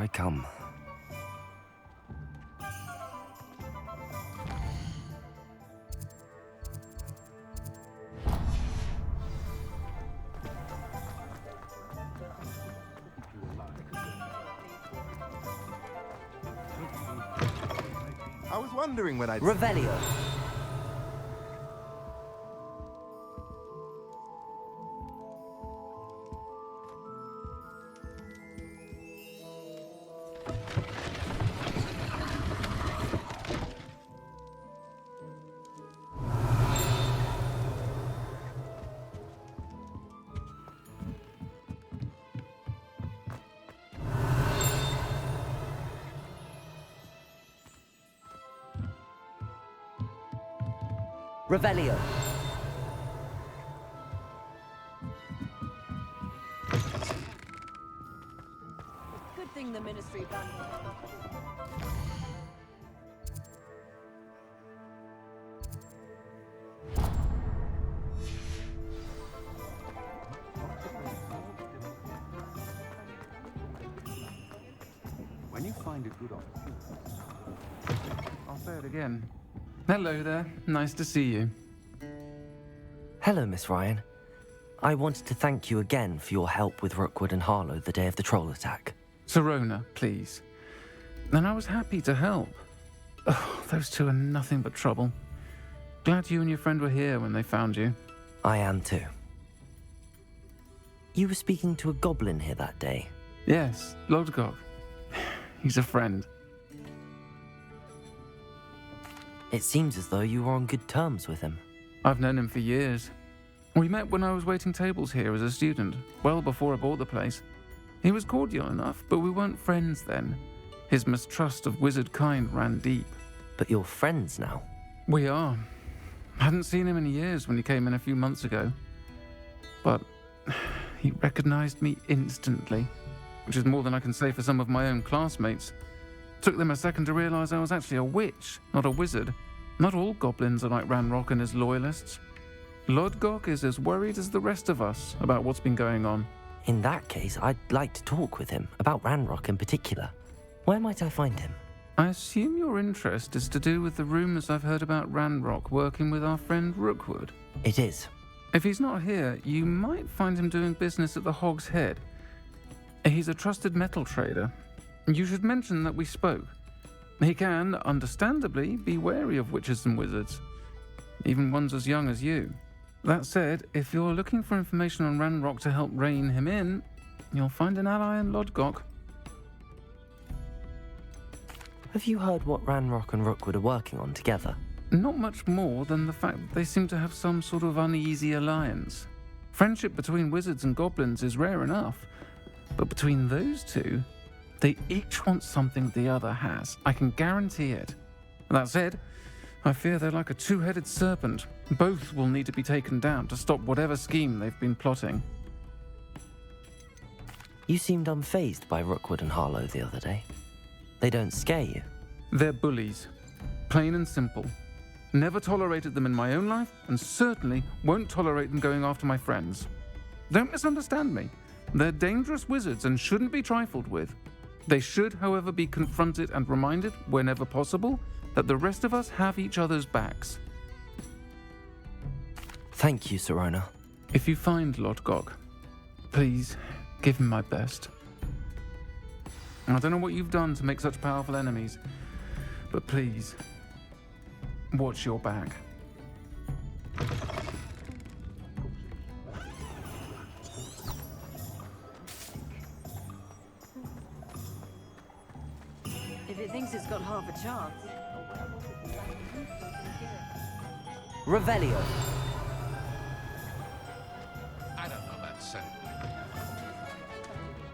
I come. I was wondering when I'd... Revelio. Revelio. Good thing the Ministry banned me. When you find a good opportunity, I'll say it again. Hello there. Nice to see you. Hello, Miss Ryan. I wanted to thank you again for your help with Rookwood and Harlow the day of the troll attack. Sirona, please. And I was happy to help. Oh, those two are nothing but trouble. Glad you and your friend were here when they found you. I am too. You were speaking to a goblin here that day. Yes, Lodgok. He's a friend. It seems as though you were on good terms with him. I've known him for years. We met when I was waiting tables here as a student, well before I bought the place. He was cordial enough, but we weren't friends then. His mistrust of wizard kind ran deep. But you're friends now. We are. Hadn't seen him in years when he came in a few months ago. But he recognized me instantly, which is more than I can say for some of my own classmates. Took them a second to realize I was actually a witch, not a wizard. Not all goblins are like Ranrock and his loyalists. Lodgok is as worried as the rest of us about what's been going on. In that case, I'd like to talk with him, about Ranrock in particular. Where might I find him? I assume your interest is to do with the rumors I've heard about Ranrock working with our friend Rookwood. It is. If he's not here, you might find him doing business at the Hog's Head. He's a trusted metal trader. You should mention that we spoke. He can, understandably, be wary of witches and wizards, even ones as young as you. That said, if you're looking for information on Ranrock to help rein him in, you'll find an ally in Lodgok. Have you heard what Ranrock and Rookwood are working on together? Not much more than the fact that they seem to have some sort of uneasy alliance. Friendship between wizards and goblins is rare enough, but between those two, they each want something the other has. I can guarantee it. That said, I fear they're like a two-headed serpent. Both will need to be taken down to stop whatever scheme they've been plotting. You seemed unfazed by Rookwood and Harlow the other day. They don't scare you. They're bullies. Plain and simple. Never tolerated them in my own life, and certainly won't tolerate them going after my friends. Don't misunderstand me. They're dangerous wizards and shouldn't be trifled with. They should, however, be confronted and reminded, whenever possible, that the rest of us have each other's backs. Thank you, Sirona. If you find Lodgok, please give him my best. I don't know what you've done to make such powerful enemies, but please, watch your back. If it thinks it's got half a chance. Revelio. I don't know that scent.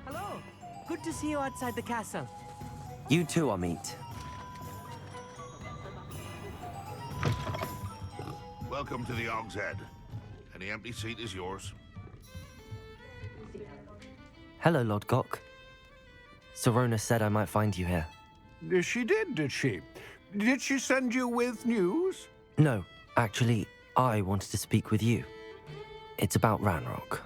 Hello. Good to see you outside the castle. You too, Amit. Welcome to the Hog's Head. Any empty seat is yours. Hello, Lodgok. Sirona said I might find you here. She did she? Did she send you with news? No, actually, I wanted to speak with you. It's about Ranrock.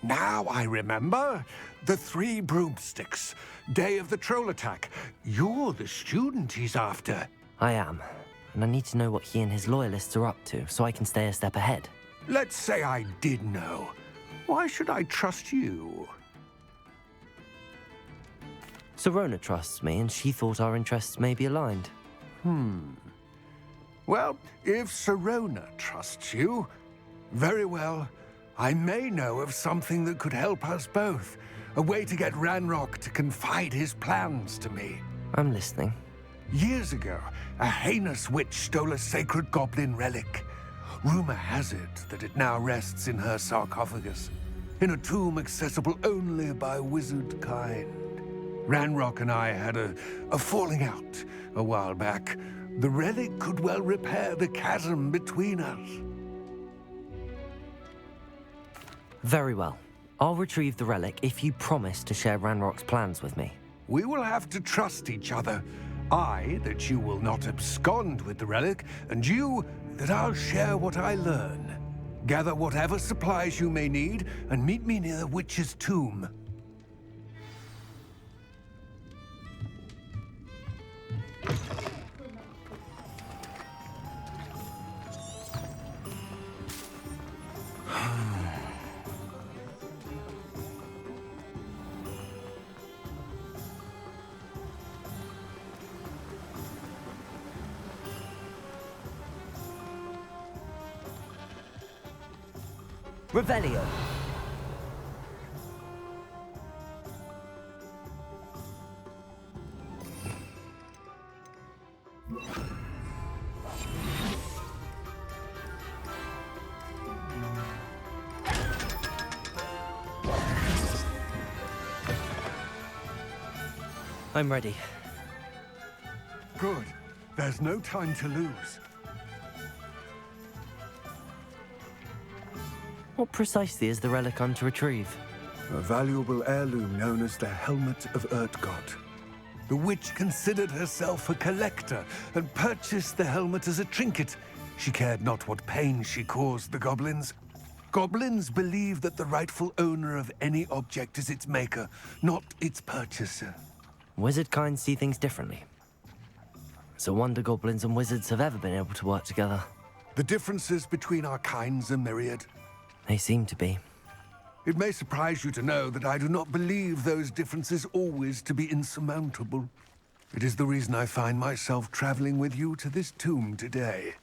Now I remember. The 3 broomsticks. Day of the troll attack. You're the student he's after. I am, and I need to know what he and his loyalists are up to so I can stay a step ahead. Let's say I did know. Why should I trust you? Sirona trusts me, and she thought our interests may be aligned. Well, if Sirona trusts you, very well. I may know of something that could help us both. A way to get Ranrock to confide his plans to me. I'm listening. Years ago, a heinous witch stole a sacred goblin relic. Rumor has it that it now rests in her sarcophagus, in a tomb accessible only by wizard kind. Ranrock and I had a falling out a while back. The relic could well repair the chasm between us. Very well. I'll retrieve the relic if you promise to share Ranrock's plans with me. We will have to trust each other. I, that you will not abscond with the relic, and you, that I'll share what I learn. Gather whatever supplies you may need, and meet me near the witch's tomb. Revelio. I'm ready. Good. There's no time to lose. What precisely is the relic I'm to retrieve? A valuable heirloom known as the Helmet of Urtgott. The witch considered herself a collector and purchased the helmet as a trinket. She cared not what pain she caused the goblins. Goblins believe that the rightful owner of any object is its maker, not its purchaser. Wizard kind see things differently. It's a wonder goblins and wizards have ever been able to work together. The differences between our kinds are myriad. They seem to be. It may surprise you to know that I do not believe those differences always to be insurmountable. It is the reason I find myself traveling with you to this tomb today.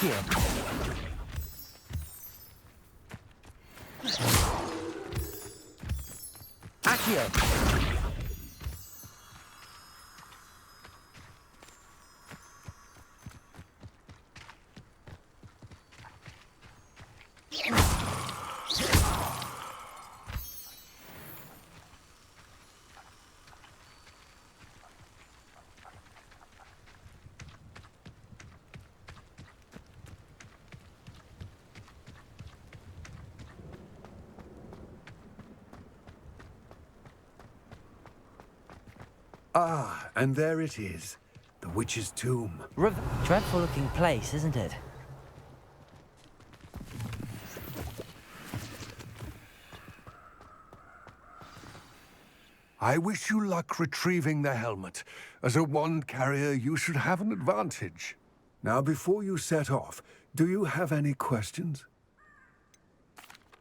Accio. Accio. Ah, and there it is. The witch's tomb. Dreadful looking place, isn't it? I wish you luck retrieving the helmet. As a wand carrier, you should have an advantage. Now, before you set off, do you have any questions?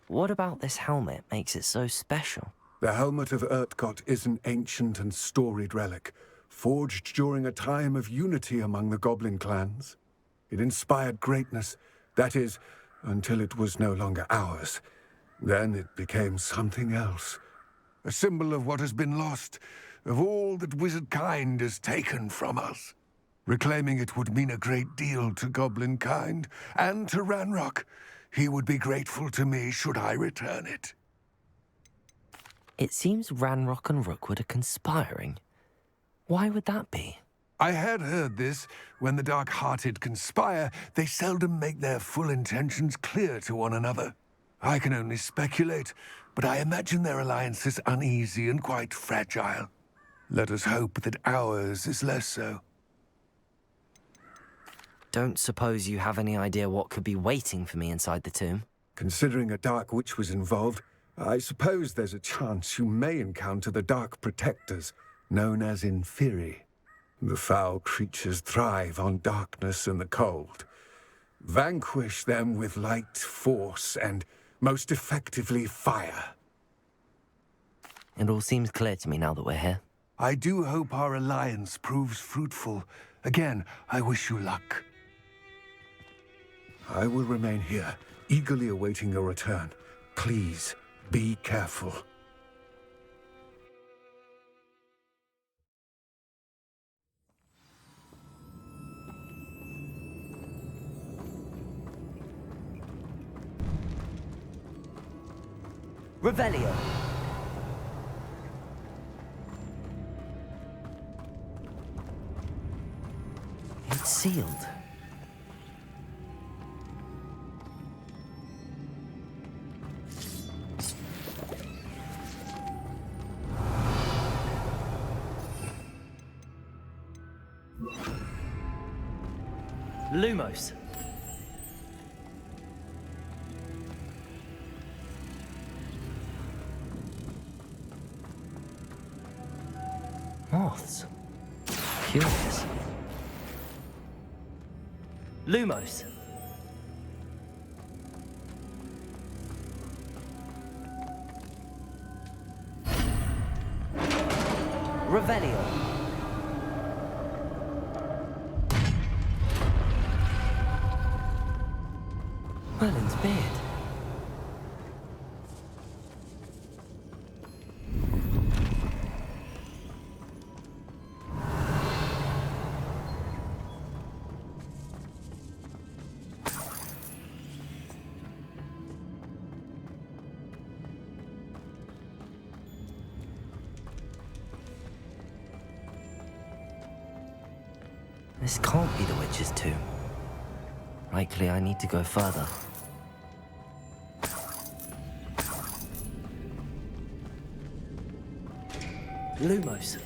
What about this helmet makes it so special? The Helmet of Urtgott is an ancient and storied relic, forged during a time of unity among the goblin clans. It inspired greatness, that is, until it was no longer ours. Then it became something else. A symbol of what has been lost, of all that wizard kind has taken from us. Reclaiming it would mean a great deal to goblin kind, and to Ranrock. He would be grateful to me should I return it. It seems Ranrock and Rookwood are conspiring. Why would that be? I had heard this. When the dark-hearted conspire, they seldom make their full intentions clear to one another. I can only speculate, but I imagine their alliance is uneasy and quite fragile. Let us hope that ours is less so. Don't suppose you have any idea what could be waiting for me inside the tomb? Considering a Dark Witch was involved, I suppose there's a chance you may encounter the Dark Protectors, known as Inferi. The foul creatures thrive on darkness and the cold. Vanquish them with light, force, and most effectively fire. It all seems clear to me now that we're here. I do hope our alliance proves fruitful. Again, I wish you luck. I will remain here, eagerly awaiting your return. Please, be careful. Revelio. It's sealed. Lumos. Moths. Curious. Lumos. Revelio. Merlin's beard. This can't be the witch's tomb. Likely I need to go further. Lumos.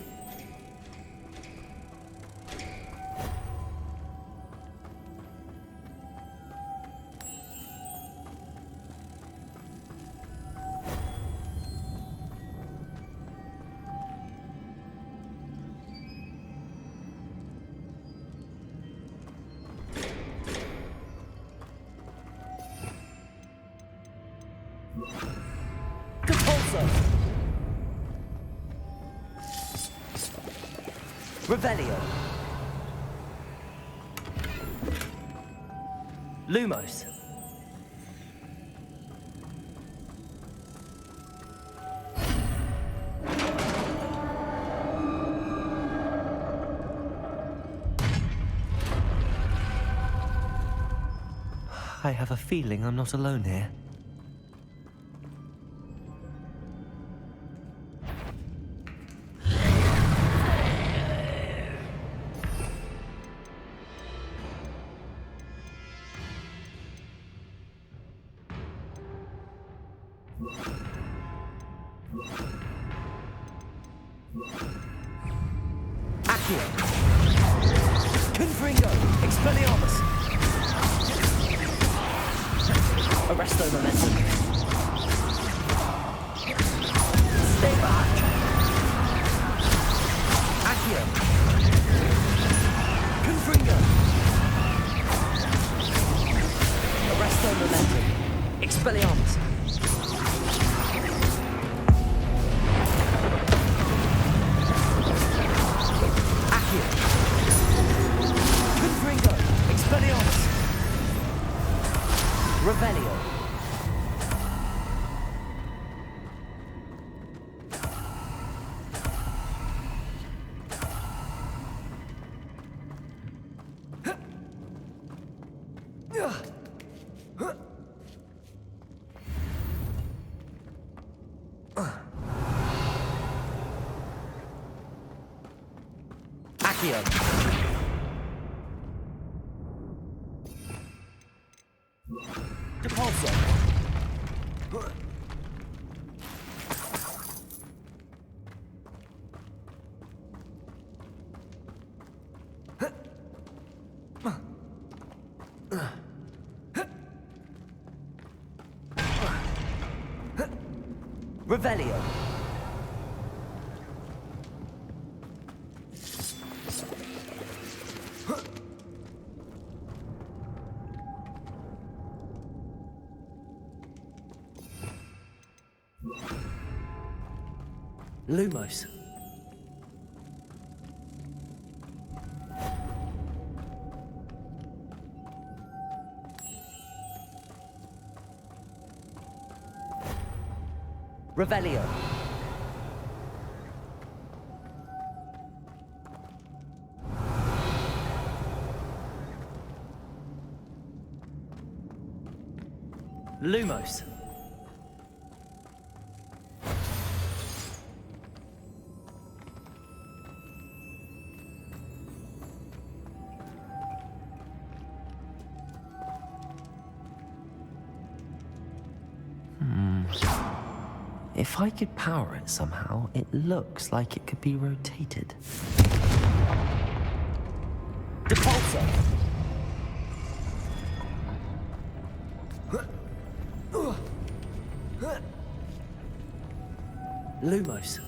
Revelio. Lumos. I have a feeling I'm not alone here. Accio. Depulso. Revelio. Lumos. Revelio. Lumos. If I could power it somehow, it looks like it could be rotated. Depulso! Lumos.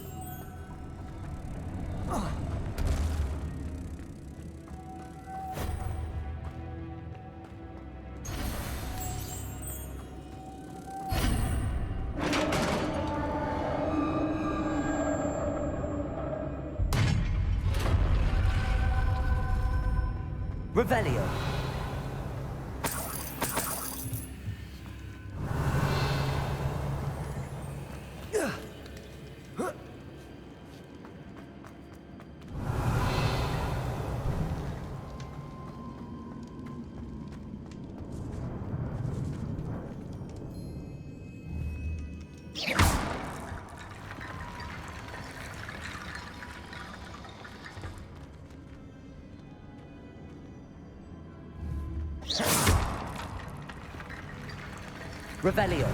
Revelio. Revelio.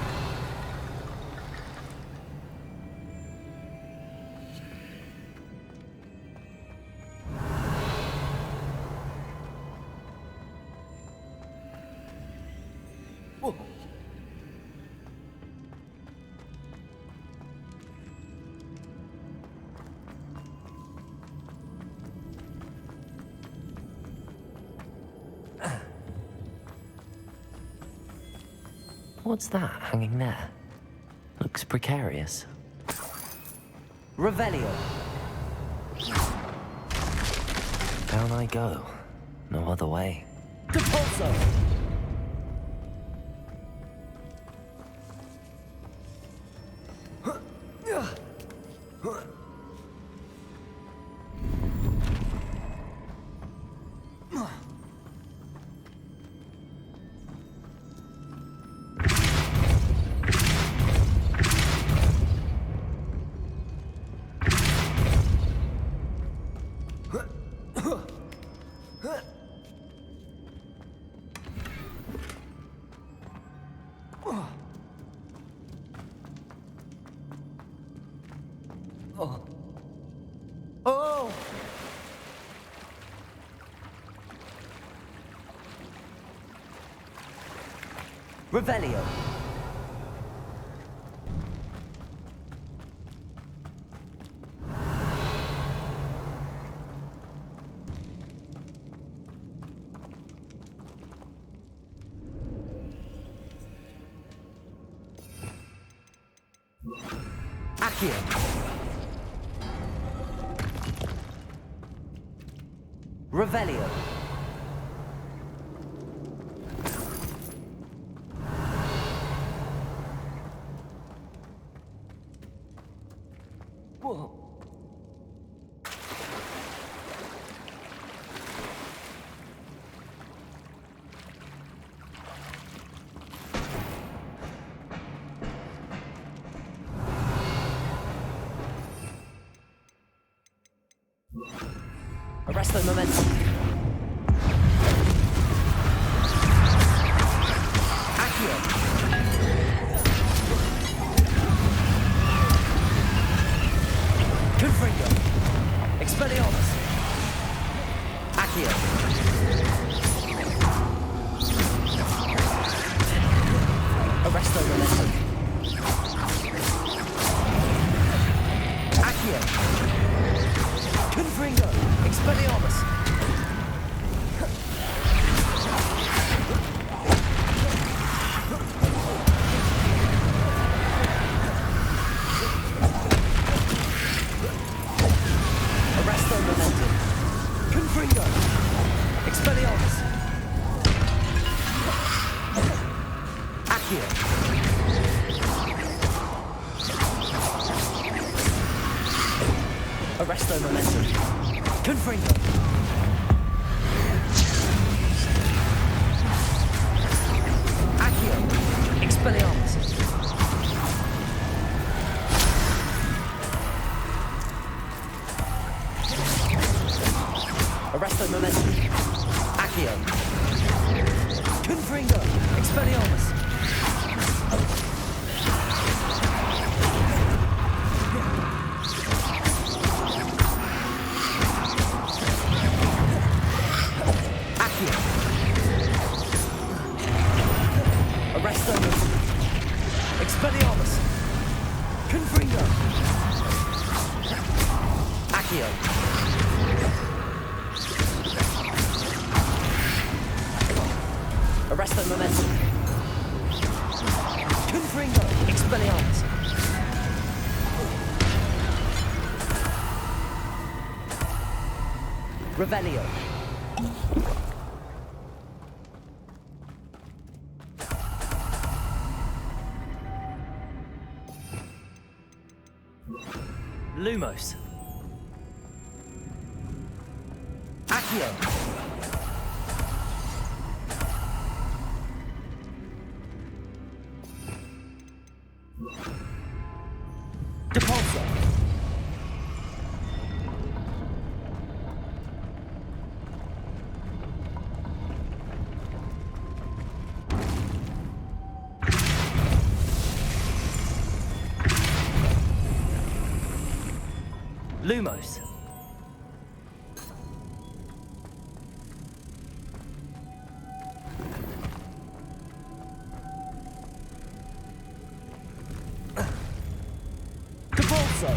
Whoa. What's that hanging there? Looks precarious. Revelio. Down I go. No other way. Depulso! Oh! Revelio. Accio. Revelio. Whoa. Arresto momentum. Accio. Confringo. Expelliarmus. Accio. Arresto momentum. Accio. Confringo. Expelliarmus. Arresto momentum. Confringo. Expelliarmus. Accio. Arresto momentum. Confringo. Accio. Expelliarmus. Arresto momentum. Accio. Confringo. Expelliarmus. Accio. Arresto momentum. Expelliarmus. Confringo. Accio. Arresto momentum. Confringo. Expelliarmus. Revelio. Lumos. Accio. Depulso. Lumos. Depulso.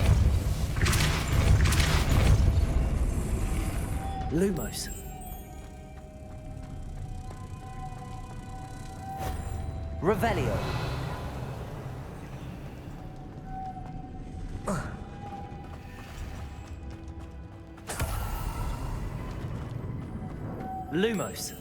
Lumos. Revelio. Lumos.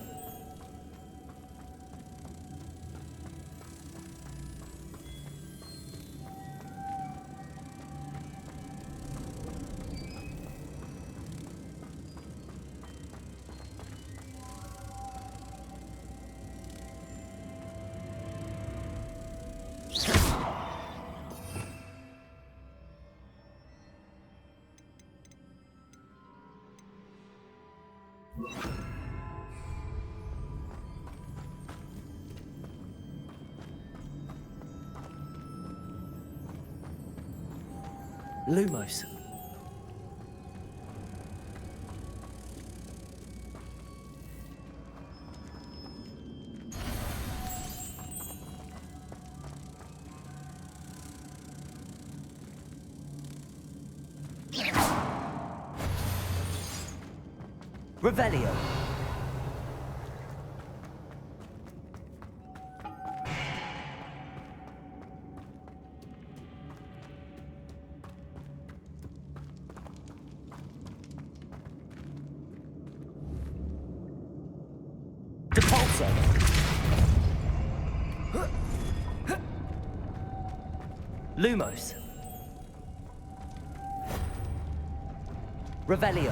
Lumos. Revelio. Depulso. Lumos. Revelio.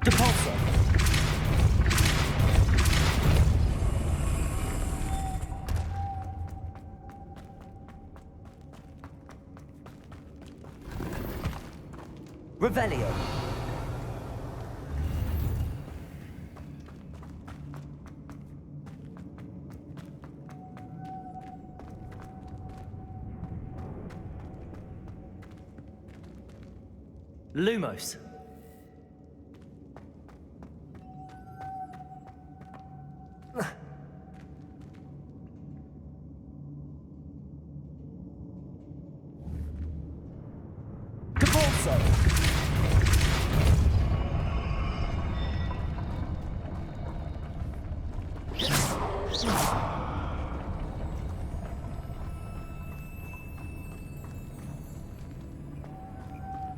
Depulso. Revelio. Lumos. Capolso.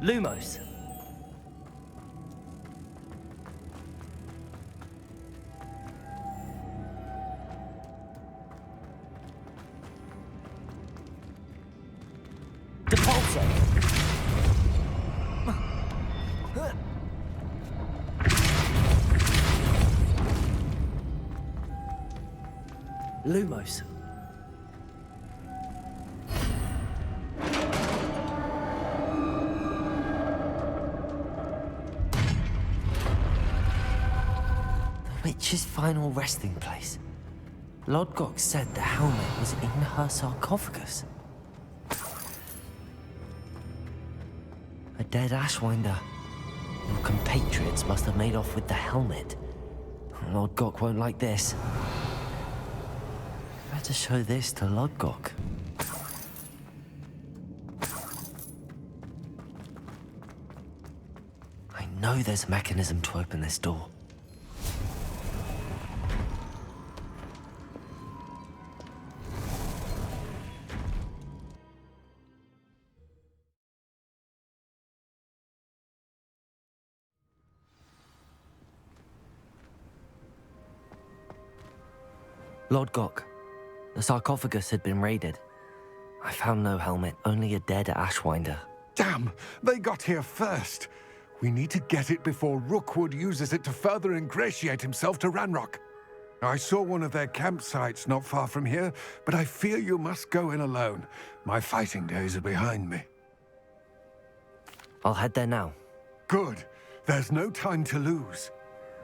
Lumos. Depulso. Lumos. The witch's final resting place. Lodgok said the helmet was in her sarcophagus. A dead Ashwinder. Your compatriots must have made off with the helmet. Lodgok won't like this. Better show this to Lodgok. I know there's a mechanism to open this door. Lodgok, the sarcophagus had been raided. I found no helmet, only a dead Ashwinder. Damn! They got here first. We need to get it before Rookwood uses it to further ingratiate himself to Ranrock. I saw one of their campsites not far from here, but I fear you must go in alone. My fighting days are behind me. I'll head there now. Good. There's no time to lose.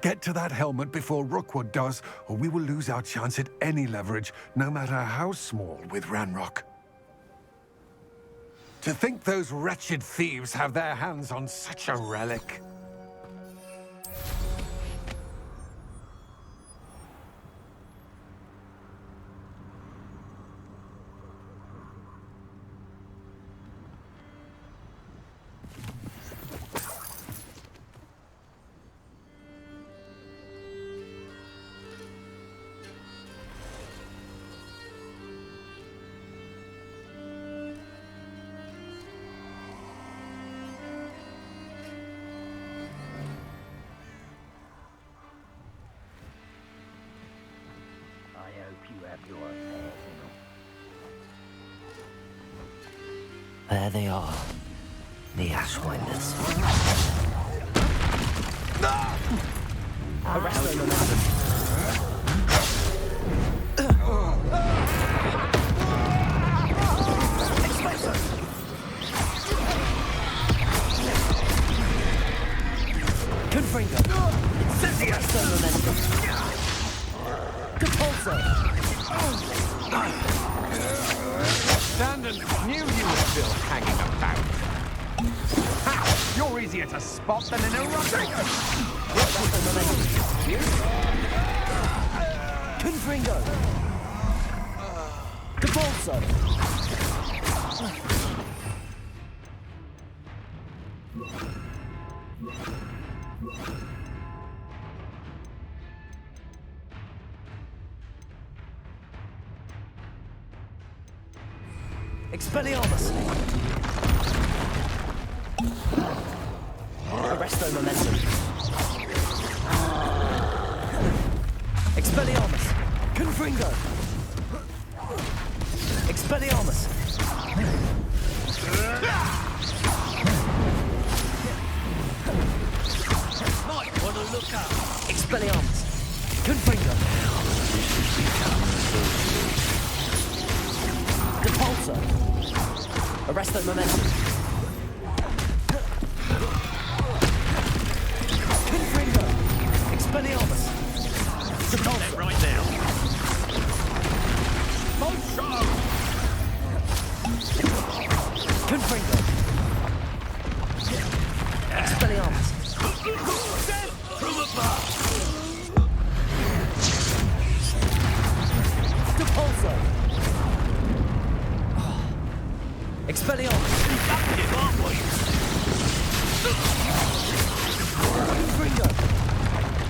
Get to that helmet before Rookwood does, or we will lose our chance at any leverage, no matter how small, with Ranrock. To think those wretched thieves have their hands on such a relic. There they are. The Ashwinders. Arrest them, madam. Confringo. Arrest them, momentum. Depulso. Sandon knew you were still hanging about. Ha! You're easier to spot than an erotic. Confringo. Depulso. Expelliarmus! Arresto momentum. Expelliarmus! Confringo! Expelliarmus! Might want to look up! Expelliarmus! Confringo! Depulso! Arresto momentum. Expelliarmus! Stop right now. Confringo! Expelliarmus! From above. Depulso! Expelliarmus! Inductive, aren't we? Confringo!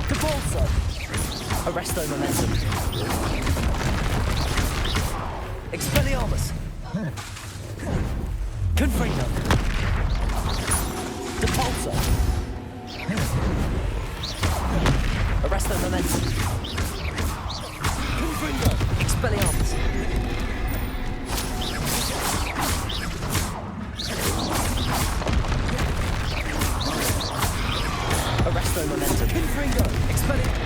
Depulso! Arresto momentum! Expelliarmus! Confringo! Depulso! Arresto momentum! Confringo! Expelliarmus! Arresto momentum! Confringo! Expelliarmus!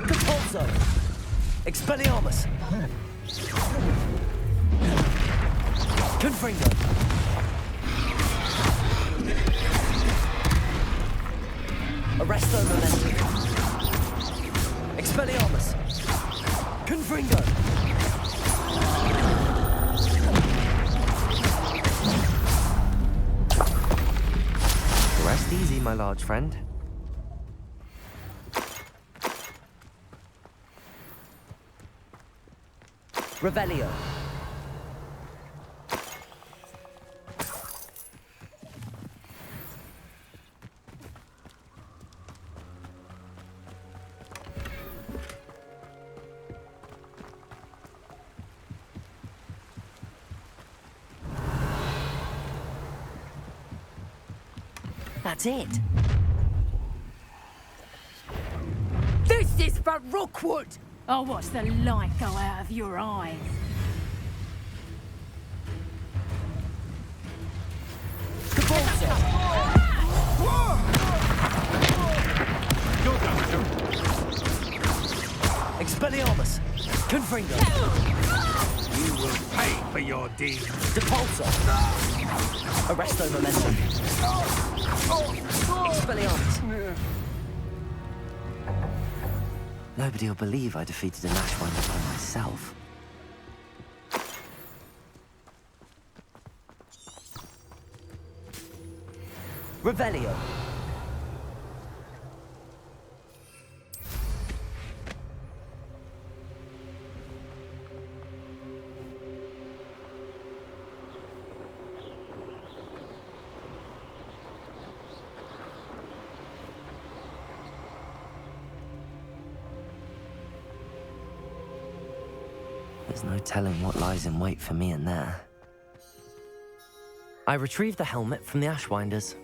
Depulso! Expelliarmus! Confringo! Arresto momentum! Expelliarmus! Confringo! Rest easy, my large friend. Revelio. That's it. This is for Rookwood! I'll watch the light go out of your eyes. Expelliarmus! Confringo! You will pay for your deed. Depulso! Arresto momentum! Expelliarmus! Nobody will believe I defeated an Ashwinder by myself. Revelio! There's no telling what lies in wait for me in there. I retrieved the helmet from the Ashwinders.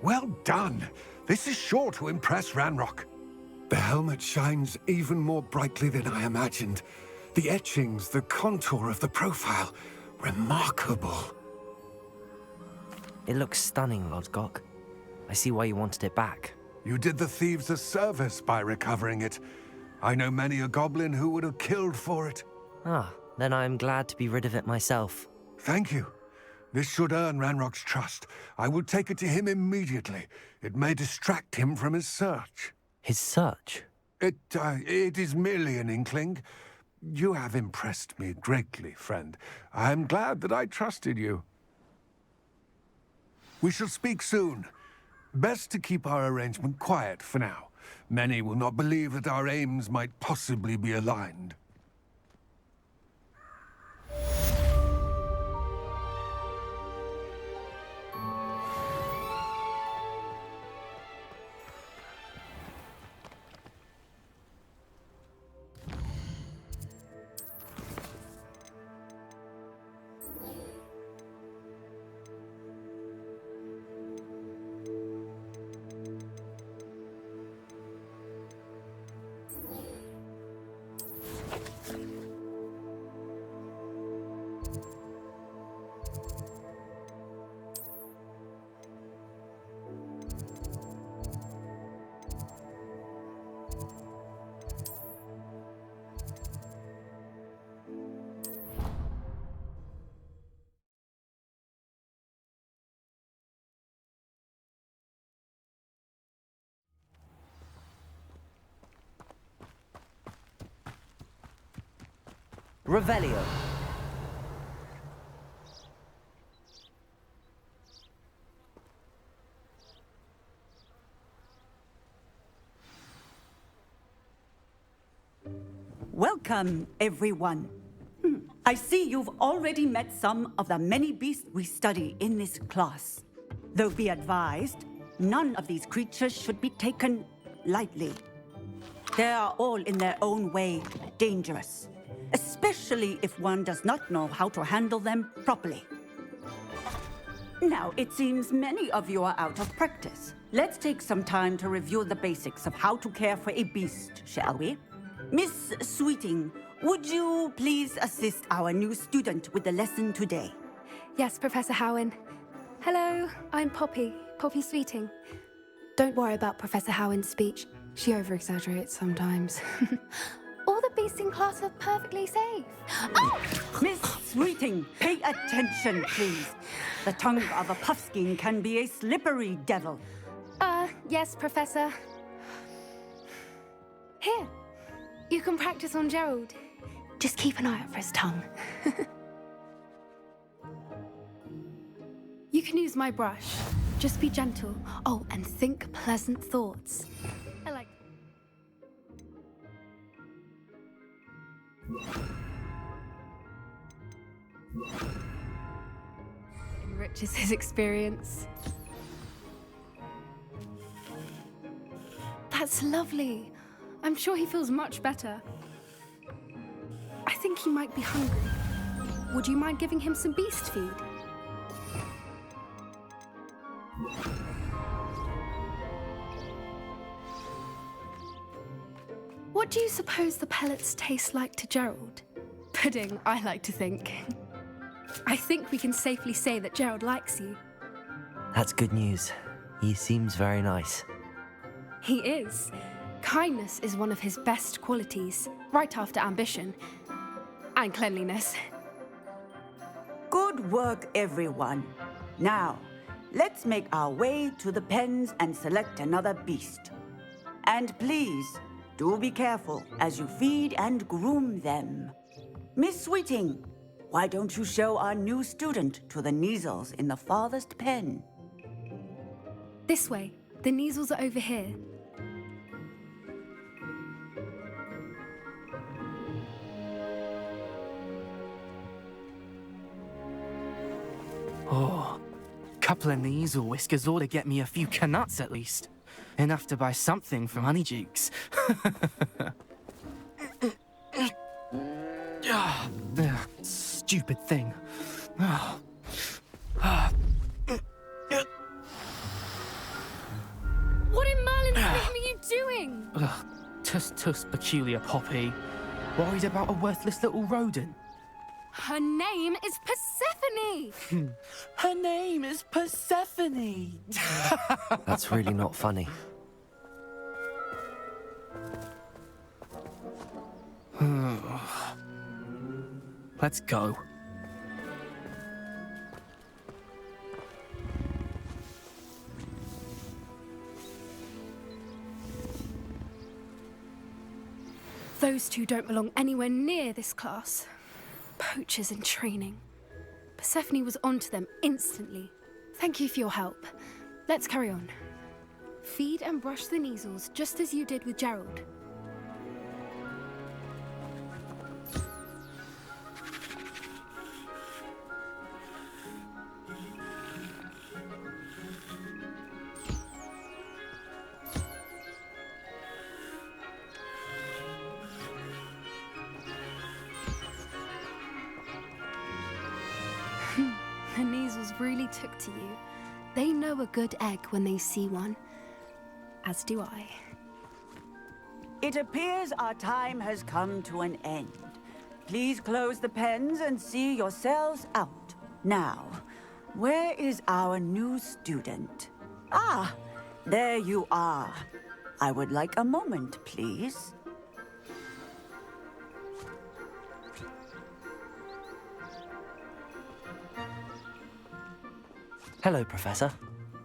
Well done. This is sure to impress Ranrock. The helmet shines even more brightly than I imagined. The etchings, the contour of the profile, remarkable. It looks stunning, Lodgok. I see why you wanted it back. You did the thieves a service by recovering it. I know many a goblin who would have killed for it. Ah, then I am glad to be rid of it myself. Thank you. This should earn Ranrock's trust. I will take it to him immediately. It may distract him from his search. His search? It is merely an inkling. You have impressed me greatly, friend. I am glad that I trusted you. We shall speak soon. Best to keep our arrangement quiet for now. Many will not believe that our aims might possibly be aligned. Revelio. Welcome, everyone. I see you've already met some of the many beasts we study in this class. Though be advised, none of these creatures should be taken lightly. They are all in their own way dangerous, especially if one does not know how to handle them properly. Now, it seems many of you are out of practice. Let's take some time to review the basics of how to care for a beast, shall we? Miss Sweeting, would you please assist our new student with the lesson today? Yes, Professor Howen. Hello, I'm Poppy Sweeting. Don't worry about Professor Howen's speech. She over-exaggerates sometimes. All the beasts in class are perfectly safe. Oh! Miss Sweeting, pay attention, please. The tongue of a puffskein can be a slippery devil. Yes, Professor. Here, you can practice on Gerald. Just keep an eye out for his tongue. You can use my brush. Just be gentle. Oh, and think pleasant thoughts. I like... Enriches his experience. That's lovely. I'm sure he feels much better. I think he might be hungry. Would you mind giving him some beast feed? What do you suppose the pellets taste like to Gerald? Pudding, I like to think. I think we can safely say that Gerald likes you. That's good news. He seems very nice. He is. Kindness is one of his best qualities, right after ambition. And cleanliness. Good work, everyone. Now, let's make our way to the pens and select another beast. And please, do be careful as you feed and groom them. Miss Sweeting, why don't you show our new student to the Neasels in the farthest pen? This way. The Neasels are over here. Oh, couple of Neasel whiskers ought to get me a few canuts at least. Enough to buy something from Honeydukes. Stupid thing. What in Merlin's name are you doing? Tuss, peculiar Poppy. Worried about a worthless little rodent. Her name is Persephone! Her name is Persephone! That's really not funny. Let's go. Those two don't belong anywhere near this class. Poachers in training. Persephone was onto them instantly. Thank you for your help. Let's carry on. Feed and brush the Neasels just as you did with Gerald. The Neasels really took to you. They know a good egg when they see one. As do I. It appears our time has come to an end. Please close the pens and see yourselves out. Now, where is our new student? Ah, there you are. I would like a moment, please. Hello, Professor.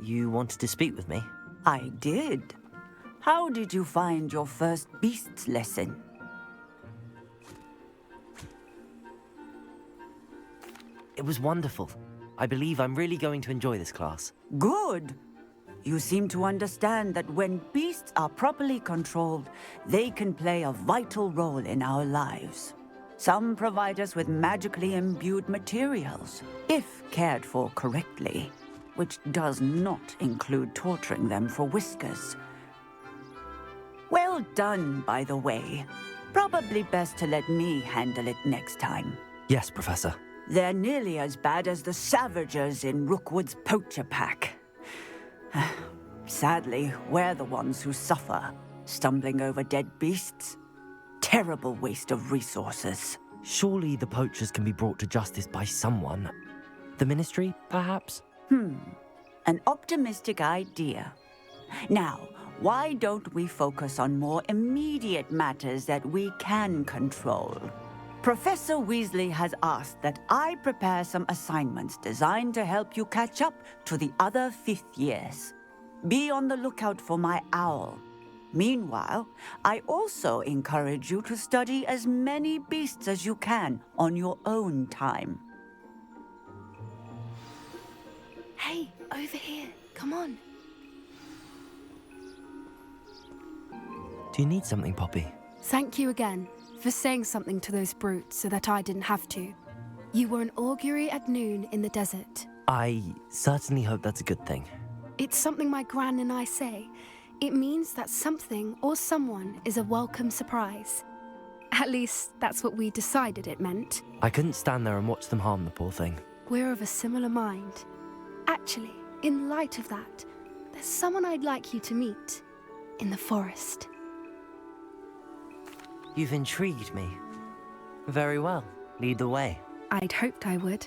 You wanted to speak with me? I did. How did you find your first beasts lesson? It was wonderful. I believe I'm really going to enjoy this class. Good. You seem to understand that when beasts are properly controlled, they can play a vital role in our lives. Some provide us with magically imbued materials, if cared for correctly, which does not include torturing them for whiskers. Well done, by the way. Probably best to let me handle it next time. Yes, Professor. They're nearly as bad as the Savagers in Rookwood's poacher pack. Sadly, we're the ones who suffer, stumbling over dead beasts. Terrible waste of resources. Surely the poachers can be brought to justice by someone. The Ministry, perhaps? An optimistic idea. Now, why don't we focus on more immediate matters that we can control? Professor Weasley has asked that I prepare some assignments designed to help you catch up to the other 5th years. Be on the lookout for my owl. Meanwhile, I also encourage you to study as many beasts as you can on your own time. Hey, over here. Come on. Do you need something, Poppy? Thank you again for saying something to those brutes so that I didn't have to. You were an augury at noon in the desert. I certainly hope that's a good thing. It's something my gran and I say. It means that something or someone is a welcome surprise. At least, that's what we decided it meant. I couldn't stand there and watch them harm the poor thing. We're of a similar mind. Actually, in light of that, there's someone I'd like you to meet. In the forest. You've intrigued me. Very well. Lead the way. I'd hoped I would.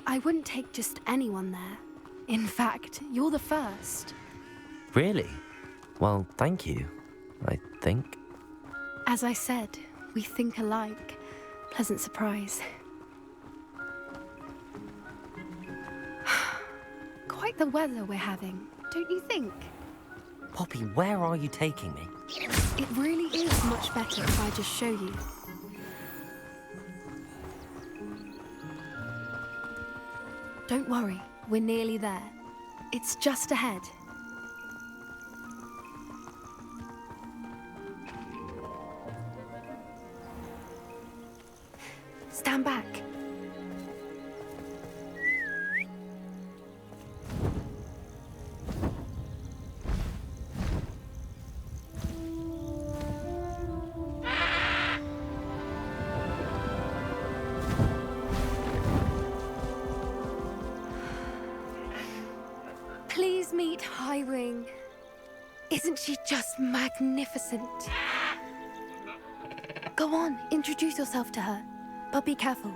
I wouldn't take just anyone there. In fact, you're the first. Really? Well, thank you, I think. As I said, we think alike. Pleasant surprise. Quite the weather we're having, don't you think? Poppy, where are you taking me? It really is much better if I just show you. Don't worry, we're nearly there. It's just ahead. Stand back. Please meet Highwing. Isn't she just magnificent? Go on, introduce yourself to her. But be careful.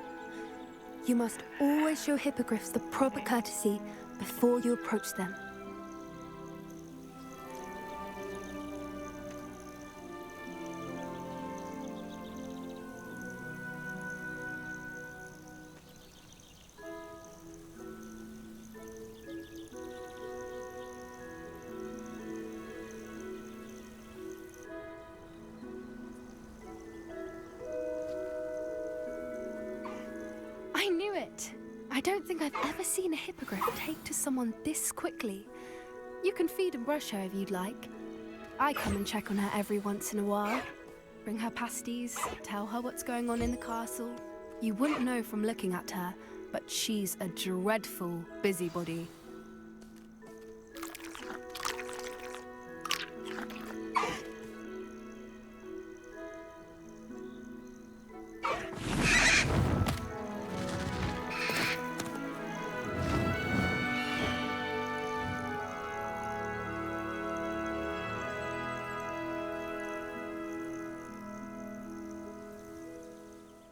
You must always show hippogriffs the proper courtesy before you approach them. I knew it! I don't think I've ever seen a hippogriff take to someone this quickly. You can feed and brush her if you'd like. I come and check on her every once in a while. Bring her pasties, tell her what's going on in the castle. You wouldn't know from looking at her, but she's a dreadful busybody.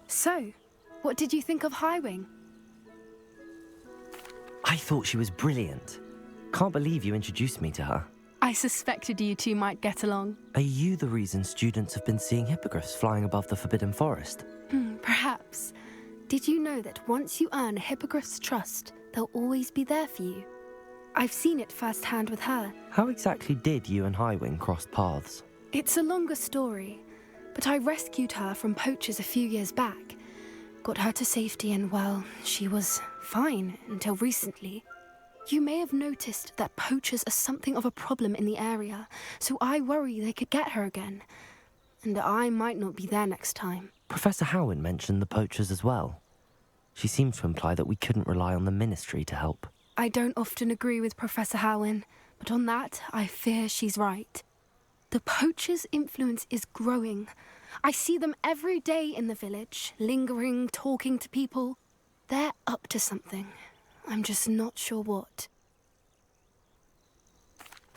So, what did you think of Highwing? I thought she was brilliant. Can't believe you introduced me to her. I suspected you two might get along. Are you the reason students have been seeing hippogriffs flying above the Forbidden Forest? Perhaps. Did you know that once you earn a hippogriff's trust, they'll always be there for you? I've seen it firsthand with her. How exactly did you and Highwing cross paths? It's a longer story. but I rescued her from poachers a few years back. Got her to safety and, well, she was fine until recently. You may have noticed that poachers are something of a problem in the area, so I worry they could get her again. And I might not be there next time. Professor Howin mentioned the poachers as well. She seemed to imply that we couldn't rely on the Ministry to help. I don't often agree with Professor Howin, but on that, I fear she's right. The poachers' influence is growing. I see them every day in the village, lingering, talking to people. They're up to something. I'm just not sure what.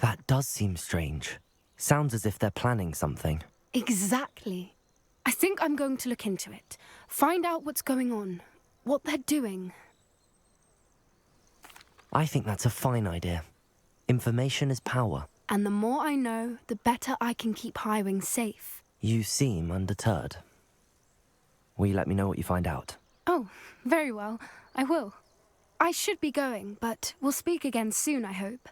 That does seem strange. Sounds as if they're planning something. Exactly. I think I'm going to look into it. Find out what's going on, what they're doing. I think that's a fine idea. Information is power. And the more I know, the better I can keep Highwing safe. You seem undeterred. Will you let me know what you find out? Oh, very well. I will. I should be going, but we'll speak again soon, I hope.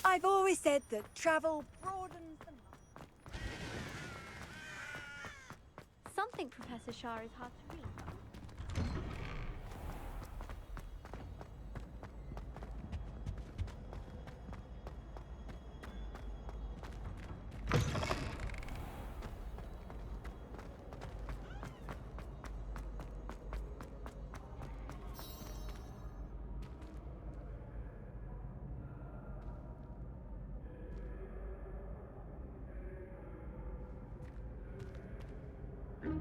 I've always said that travel broadens the mind. Some think Professor Shah is hard to read.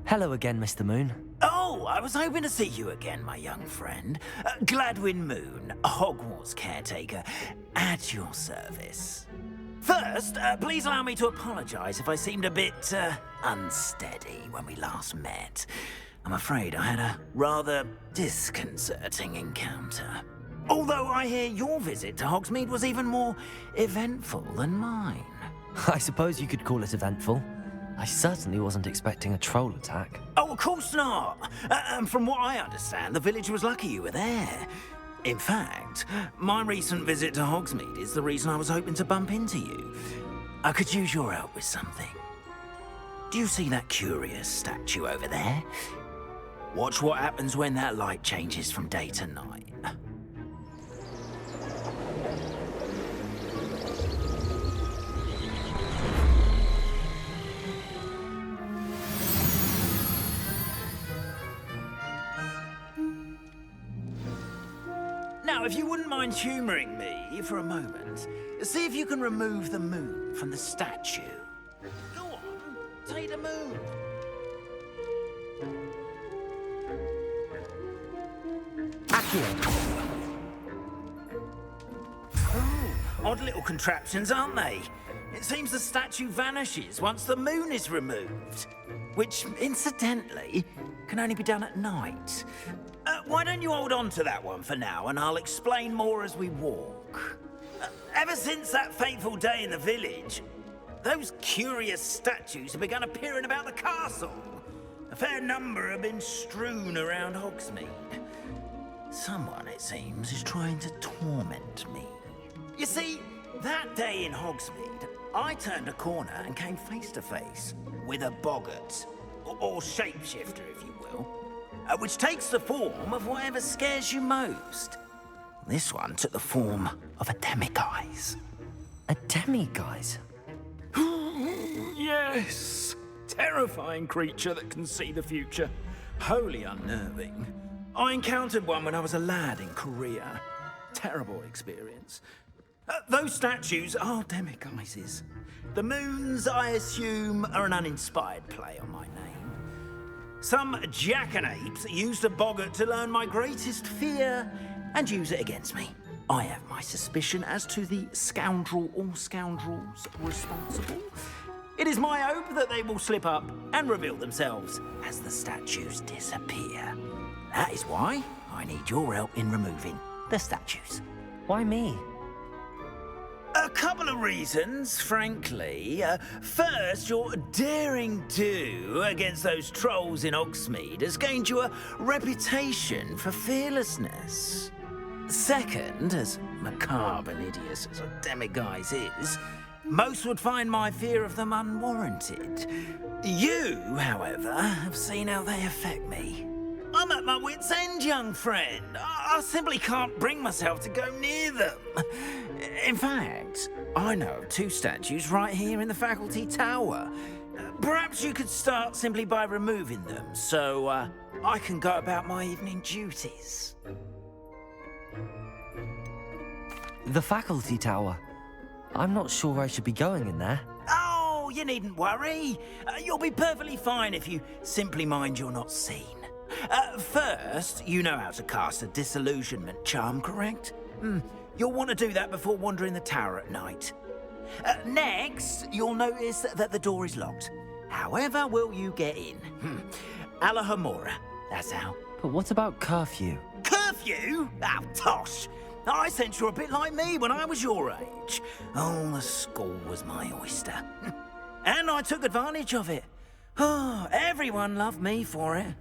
Hello again, Mr. Moon. Oh, I was hoping to see you again, my young friend. Gladwin Moon, Hogwarts caretaker, at your service. First, please allow me to apologize if I seemed a bit, unsteady when we last met. I'm afraid I had a rather disconcerting encounter. Although I hear your visit to Hogsmeade was even more eventful than mine. I suppose you could call it eventful. I certainly wasn't expecting a troll attack. Oh, of course not. And from what I understand, the village was lucky you were there. In fact, my recent visit to Hogsmeade is the reason I was hoping to bump into you. I could use your help with something. Do you see that curious statue over there? Watch what happens when that light changes from day to night. Now, if you wouldn't mind humouring me for a moment, see if you can remove the moon from the statue. Go on, take the moon. Oh, odd little contraptions, aren't they? It seems the statue vanishes once the moon is removed, which, incidentally, can only be done at night. Why don't you hold on to that one for now, and I'll explain more as we walk. Ever since that fateful day in the village, those curious statues have begun appearing about the castle. A fair number have been strewn around Hogsmeade. Someone, it seems, is trying to torment me. You see, that day in Hogsmeade, I turned a corner and came face to face with a boggart, or shapeshifter, if you will. Which takes the form of whatever scares you most. This one took the form of a demiguise. A demiguise? yes! Terrifying creature that can see the future. Wholly unnerving. I encountered one when I was a lad in Korea. Terrible experience. Those statues are demiguises. The moons, I assume, are an uninspired play on my name. Some jackanapes used a boggart to learn my greatest fear and use it against me. I have my suspicion as to the scoundrel or scoundrels responsible. It is my hope that they will slip up and reveal themselves as the statues disappear. That is why I need your help in removing the statues. Why me? A couple of reasons, frankly. First, your daring do against those trolls in Hogsmeade has gained you a reputation for fearlessness. Second, as macabre and hideous as a demiguise is, most would find my fear of them unwarranted. You, however, have seen how they affect me. I'm at my wit's end, young friend. I simply can't bring myself to go near them. In fact, I know of 2 statues right here in the faculty tower. Perhaps you could start simply by removing them, so I can go about my evening duties. The faculty tower. I'm not sure I should be going in there. Oh, you needn't worry. You'll be perfectly fine if you simply mind you're not seen. First, you know how to cast a disillusionment charm, correct? You'll want to do that before wandering the tower at night. Next, you'll notice that the door is locked. However will you get in? Alahomora, that's how. But what about curfew? Curfew? Oh, tosh. I sense you're a bit like me when I was your age. Oh, the school was my oyster. And I took advantage of it. Oh, everyone loved me for it.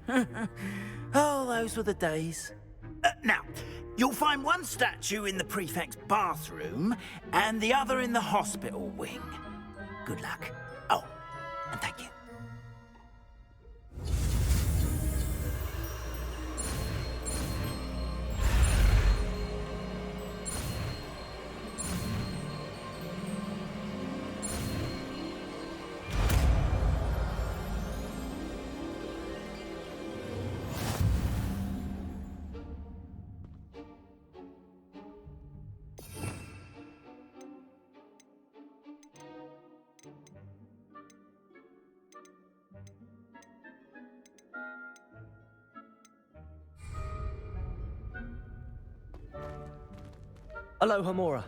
Oh, those were the days. Now, you'll find one statue in the prefect's bathroom and the other in the hospital wing. Good luck. Oh, and thank you. Alohomora.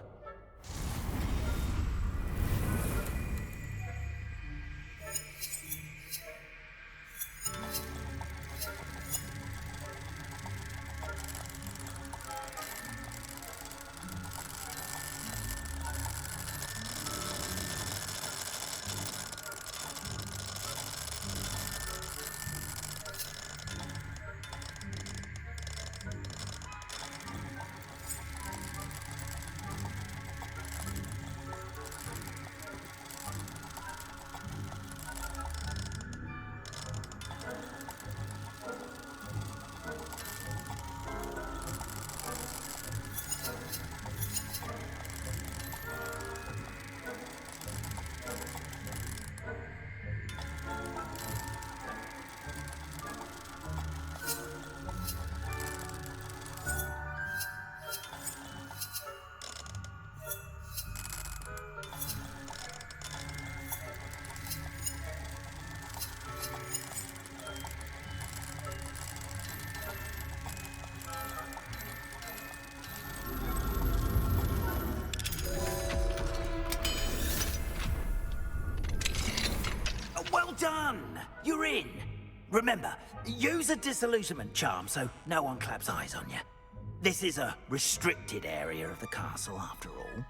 Well done! You're in. Remember, use a disillusionment charm so no one claps eyes on you. This is a restricted area of the castle, after all.